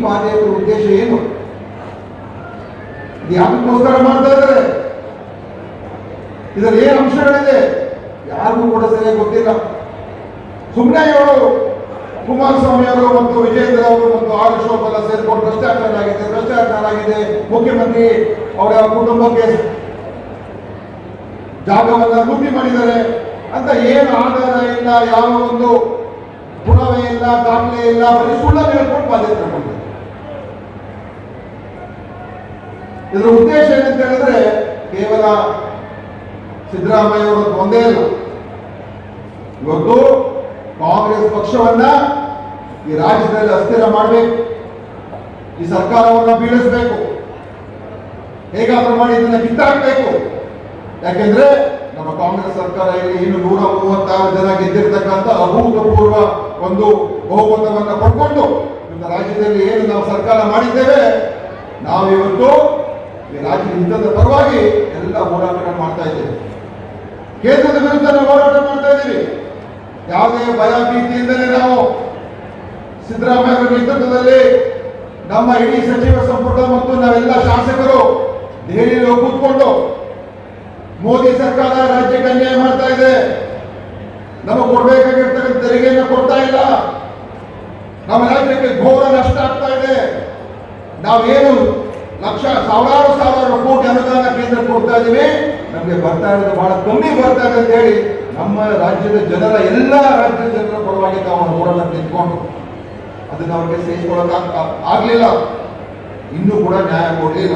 ಪಾದಯಾತ್ರೆ ಉದ್ದೇಶ ಏನು? ಯಾಕೋಸ್ಕರ ಮಾಡ್ತಾ ಇದ್ದಾರೆ? ಇದರಲ್ಲಿ ಏನು ಅಂಶಗಳಿದೆ ಯಾರಿಗೂ ಕೂಡ ಸರಿಯಾಗಿ ಗೊತ್ತಿಲ್ಲ. ಸುಮ್ಮನೆ ಇವರು ಕುಮಾರಸ್ವಾಮಿ ಅವರು ಮತ್ತು ವಿಜೇಂದ್ರ ಅವರು ಮತ್ತು ಆರ್ ಅಶೋಕ್ ಎಲ್ಲ ಸೇರ್ಕೊಂಡು ಭ್ರಷ್ಟಾಚಾರ ಆಗಿದೆ, ಮುಖ್ಯಮಂತ್ರಿ ಅವರ ಕುಟುಂಬಕ್ಕೆ ಜಾಗವನ್ನ ಲೂಟಿ ಮಾಡಿದ್ದಾರೆ ಅಂತ ಏನು ಆಧಾರ ಇಲ್ಲ, ಯಾವ ಒಂದು ಪುರಾವೆ ಇಲ್ಲ, ದಾಖಲೆ ಇಲ್ಲ, ಬರೀ ಸುಳ್ಳನ್ನು ಹೇಳ್ಕೊಂಡು ಪಾದಯಾತ್ರೆ ಮಾಡಿದ್ದಾರೆ. ಇದರ ಉದ್ದೇಶ ಏನಂತ ಹೇಳಿದ್ರೆ ಕೇವಲ ಸಿದ್ದರಾಮಯ್ಯ ಅವರದ್ದು ಒಂದೇ ಇಲ್ಲ, ಇವತ್ತು ಕಾಂಗ್ರೆಸ್ ಪಕ್ಷವನ್ನ ಈ ರಾಜ್ಯದಲ್ಲಿ ಅಸ್ಥಿರ ಮಾಡಬೇಕು, ಈ ಸರ್ಕಾರವನ್ನ ಬೀಳಿಸಬೇಕು, ಹೇಗಾದ್ರೂ ಮಾಡಿ ಇದನ್ನ ಕಿತ್ತಾಕಬೇಕು. ಯಾಕೆಂದ್ರೆ ನಮ್ಮ ಕಾಂಗ್ರೆಸ್ ಸರ್ಕಾರ ಇಲ್ಲಿ ಇನ್ನು 136 ಜನ ಗೆದ್ದಿರ್ತಕ್ಕಂಥ ಅಭೂತಪೂರ್ವ ಒಂದು ಬಹುಮತವನ್ನ ಪಡ್ಕೊಂಡು ನಮ್ಮ ರಾಜ್ಯದಲ್ಲಿ ಏನು ನಾವು ಸರ್ಕಾರ ಮಾಡಿದ್ದೇವೆ, ನಾವಿವತ್ತು ಈ ರಾಜ್ಯದ ಹಿತದ ಪರವಾಗಿ ಎಲ್ಲ ಹೋರಾಟಗಳು ಮಾಡ್ತಾ ಇದ್ದೇವೆ. ಕೇಂದ್ರದ ವಿರುದ್ಧ ನಾವು ಹೋರಾಟ ಮಾಡ್ತಾ ಇದ್ದೀವಿ. ಯಾವುದೇ ಭಯ ಭೀತಿಯಿಂದಲೇ ನಾವು ಸಿದ್ದರಾಮಯ್ಯ ಅವರ ನೇತೃತ್ವದಲ್ಲಿ ನಮ್ಮ ಇಡೀ ಸಚಿವ ಸಂಪುಟ ಮತ್ತು ನಾವೆಲ್ಲ ಶಾಸಕರು ದೆಹಲಿಯಲ್ಲಿ ಕೂತ್ಕೊಂಡು ಮೋದಿ ಸರ್ಕಾರ ರಾಜ್ಯಕ್ಕೆ ಅನ್ಯಾಯ ಮಾಡ್ತಾ ಇದೆ, ನಮಗೆ ಕೊಡಬೇಕಾಗಿರ್ತಕ್ಕಂಥ ತೆರಿಗೆಯನ್ನು ಕೊಡ್ತಾ ಇಲ್ಲ, ನಮ್ಮ ರಾಜ್ಯಕ್ಕೆ ಘೋರ ನಷ್ಟ ಆಗ್ತಾ ಇದೆ, ನಾವೇನು ಸಾವಿರಾರು ಕೋಟಿ ಅನುದಾನ ಕೇಂದ್ರ ಕೊಡ್ತಾ ಇದೀವಿ, ನಮಗೆ ಬರ್ತಾ ಇರೋದು ಬಹಳ ಕಮ್ಮಿ ಬರ್ತಾ ಇದೆ ಅಂತ ಹೇಳಿ ನಮ್ಮ ರಾಜ್ಯದ ಜನರ ಎಲ್ಲ ರಾಜ್ಯದ ಜನರ ಪರವಾಗಿ ನಾವು ಹೋರಾಟ ನಿಂತ್ಕೊಂಡು ಅದನ್ನು ಅವ್ರಿಗೆ ಸಹಿಸಿಕೊಳ್ಳೋಕೆ ಆಗ್ಲಿಲ್ಲ, ಇನ್ನೂ ಕೂಡ ನ್ಯಾಯ ಕೊಡಲಿಲ್ಲ.